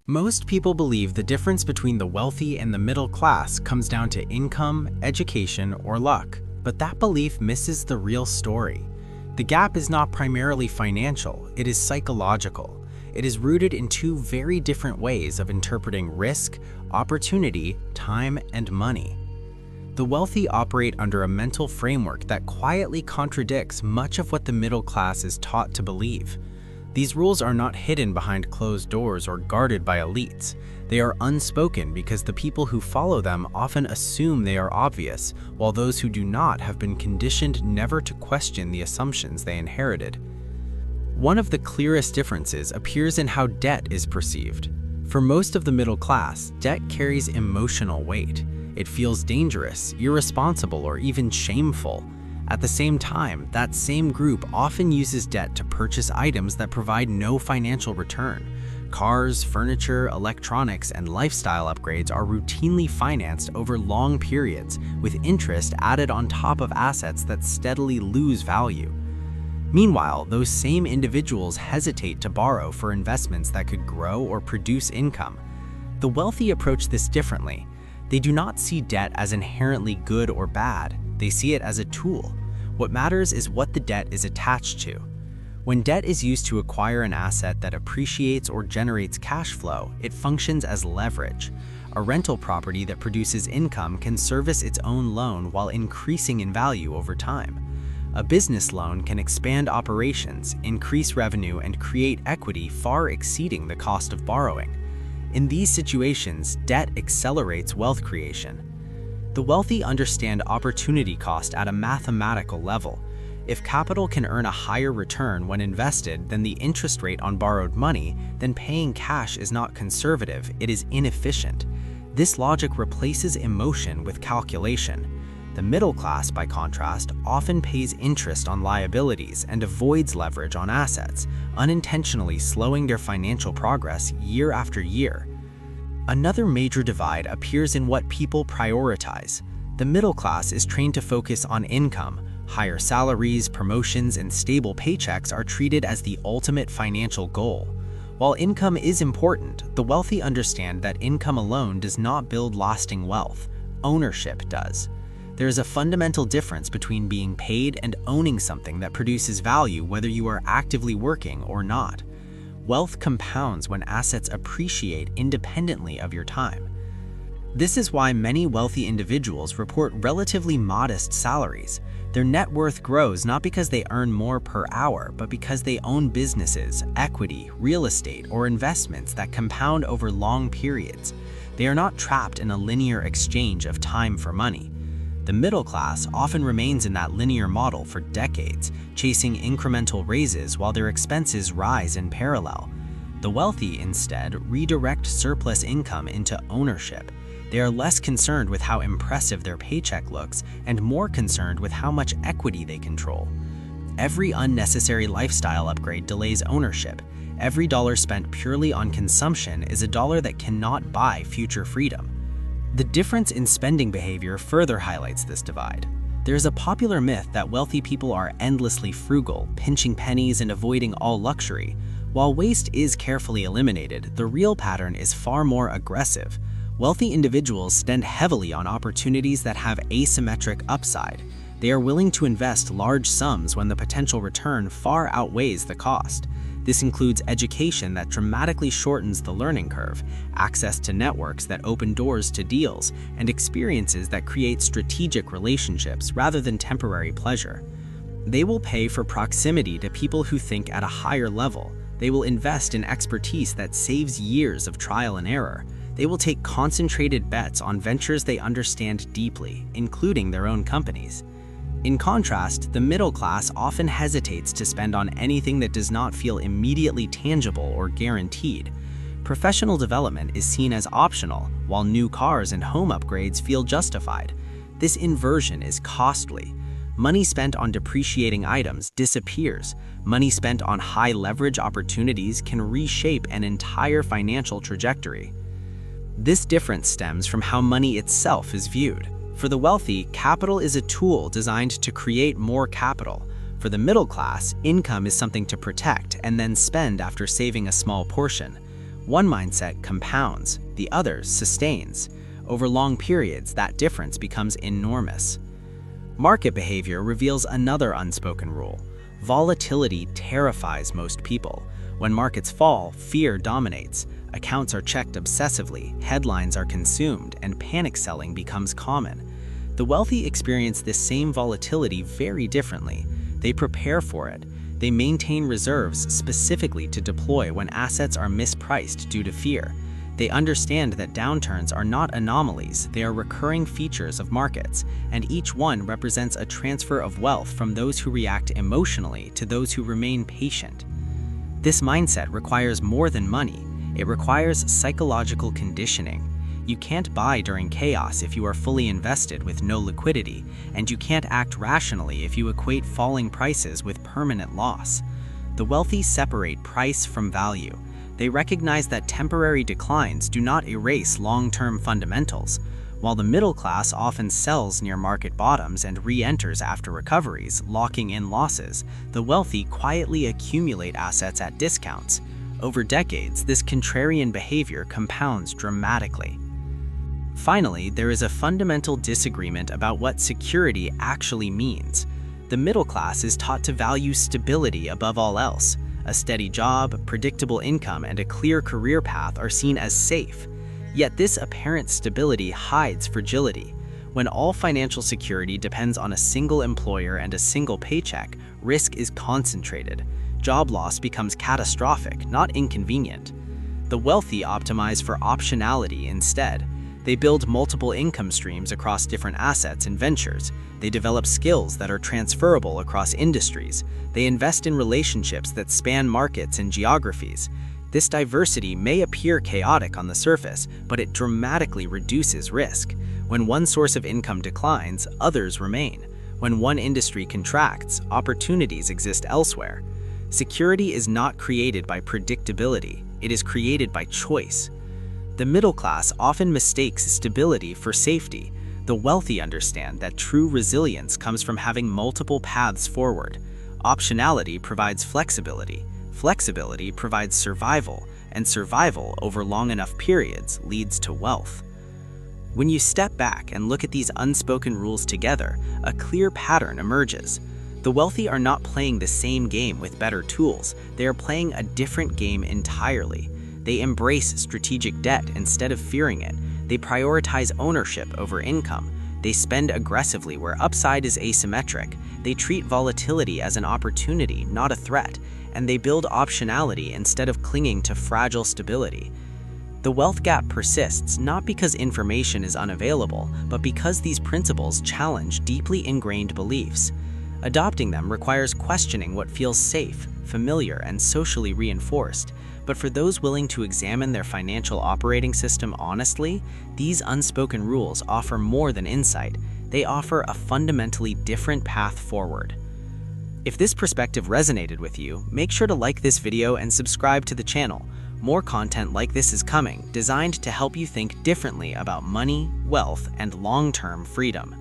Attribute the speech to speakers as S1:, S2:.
S1: Most people believe the difference between the wealthy and the middle class comes down to income, education, or luck, but that belief misses the real story. The gap is not primarily financial, it is psychological. It is rooted in two very different ways of interpreting risk, opportunity, time, and money. The wealthy operate under a mental framework that quietly contradicts much of what the middle class is taught to believe. These rules are not hidden behind closed doors or guarded by elites. They are unspoken because the people who follow them often assume they are obvious, while those who do not have been conditioned never to question the assumptions they inherited. One of the clearest differences appears in how debt is perceived. For most of the middle class, debt carries emotional weight. It feels dangerous, irresponsible, or even shameful. At the same time, that same group often uses debt to purchase items that provide no financial return. Cars, furniture, electronics, and lifestyle upgrades are routinely financed over long periods, with interest added on top of assets that steadily lose value. Meanwhile, those same individuals hesitate to borrow for investments that could grow or produce income. The wealthy approach this differently. They do not see debt as inherently good or bad. They see it as a tool. What matters is what the debt is attached to. When debt is used to acquire an asset that appreciates or generates cash flow, it functions as leverage. A rental property that produces income can service its own loan while increasing in value over time. A business loan can expand operations, increase revenue, and create equity far exceeding the cost of borrowing. In these situations, debt accelerates wealth creation. The wealthy understand opportunity cost at a mathematical level. If capital can earn a higher return when invested than the interest rate on borrowed money, then paying cash is not conservative, it is inefficient. This logic replaces emotion with calculation. The middle class, by contrast, often pays interest on liabilities and avoids leverage on assets, unintentionally slowing their financial progress year after year. Another major divide appears in what people prioritize. The middle class is trained to focus on income. Higher salaries, promotions, and stable paychecks are treated as the ultimate financial goal. While income is important, the wealthy understand that income alone does not build lasting wealth. Ownership does. There is a fundamental difference between being paid and owning something that produces value whether you are actively working or not. Wealth compounds when assets appreciate independently of your time. This is why many wealthy individuals report relatively modest salaries. Their net worth grows not because they earn more per hour, but because they own businesses, equity, real estate, or investments that compound over long periods. They are not trapped in a linear exchange of time for money. The middle class often remains in that linear model for decades, chasing incremental raises while their expenses rise in parallel. The wealthy, instead, redirect surplus income into ownership. They are less concerned with how impressive their paycheck looks and more concerned with how much equity they control. Every unnecessary lifestyle upgrade delays ownership. Every dollar spent purely on consumption is a dollar that cannot buy future freedom. The difference in spending behavior further highlights this divide. There is a popular myth that wealthy people are endlessly frugal, pinching pennies and avoiding all luxury. While waste is carefully eliminated, the real pattern is far more aggressive. Wealthy individuals spend heavily on opportunities that have asymmetric upside. They are willing to invest large sums when the potential return far outweighs the cost. This includes education that dramatically shortens the learning curve, access to networks that open doors to deals, and experiences that create strategic relationships rather than temporary pleasure. They will pay for proximity to people who think at a higher level. They will invest in expertise that saves years of trial and error. They will take concentrated bets on ventures they understand deeply, including their own companies. In contrast, the middle class often hesitates to spend on anything that does not feel immediately tangible or guaranteed. Professional development is seen as optional, while new cars and home upgrades feel justified. This inversion is costly. Money spent on depreciating items disappears. Money spent on high-leverage opportunities can reshape an entire financial trajectory. This difference stems from how money itself is viewed. For the wealthy, capital is a tool designed to create more capital. For the middle class, income is something to protect and then spend after saving a small portion. One mindset compounds, the other sustains. Over long periods, that difference becomes enormous. Market behavior reveals another unspoken rule. Volatility terrifies most people. When markets fall, fear dominates. Accounts are checked obsessively, headlines are consumed, and panic selling becomes common. The wealthy experience this same volatility very differently. They prepare for it. They maintain reserves specifically to deploy when assets are mispriced due to fear. They understand that downturns are not anomalies, they are recurring features of markets, and each one represents a transfer of wealth from those who react emotionally to those who remain patient. This mindset requires more than money. It requires psychological conditioning. You can't buy during chaos if you are fully invested with no liquidity, and you can't act rationally if you equate falling prices with permanent loss. The wealthy separate price from value. They recognize that temporary declines do not erase long-term fundamentals. While the middle class often sells near market bottoms and re-enters after recoveries, locking in losses, the wealthy quietly accumulate assets at discounts. Over decades, this contrarian behavior compounds dramatically. Finally, there is a fundamental disagreement about what security actually means. The middle class is taught to value stability above all else. A steady job, predictable income, and a clear career path are seen as safe. Yet this apparent stability hides fragility. When all financial security depends on a single employer and a single paycheck, risk is concentrated. Job loss becomes catastrophic, not inconvenient. The wealthy optimize for optionality instead. They build multiple income streams across different assets and ventures. They develop skills that are transferable across industries. They invest in relationships that span markets and geographies. This diversity may appear chaotic on the surface, but it dramatically reduces risk. When one source of income declines, others remain. When one industry contracts, opportunities exist elsewhere. Security is not created by predictability. It is created by choice. The middle class often mistakes stability for safety. The wealthy understand that true resilience comes from having multiple paths forward. Optionality provides flexibility. Flexibility provides survival, and survival over long enough periods leads to wealth. When you step back and look at these unspoken rules together, a clear pattern emerges. The wealthy are not playing the same game with better tools. They are playing a different game entirely. They embrace strategic debt instead of fearing it. They prioritize ownership over income. They spend aggressively where upside is asymmetric. They treat volatility as an opportunity, not a threat. And they build optionality instead of clinging to fragile stability. The wealth gap persists not because information is unavailable, but because these principles challenge deeply ingrained beliefs. Adopting them requires questioning what feels safe, familiar, and socially reinforced. But for those willing to examine their financial operating system honestly, these unspoken rules offer more than insight. They offer a fundamentally different path forward. If this perspective resonated with you, make sure to like this video and subscribe to the channel. More content like this is coming, designed to help you think differently about money, wealth, and long-term freedom.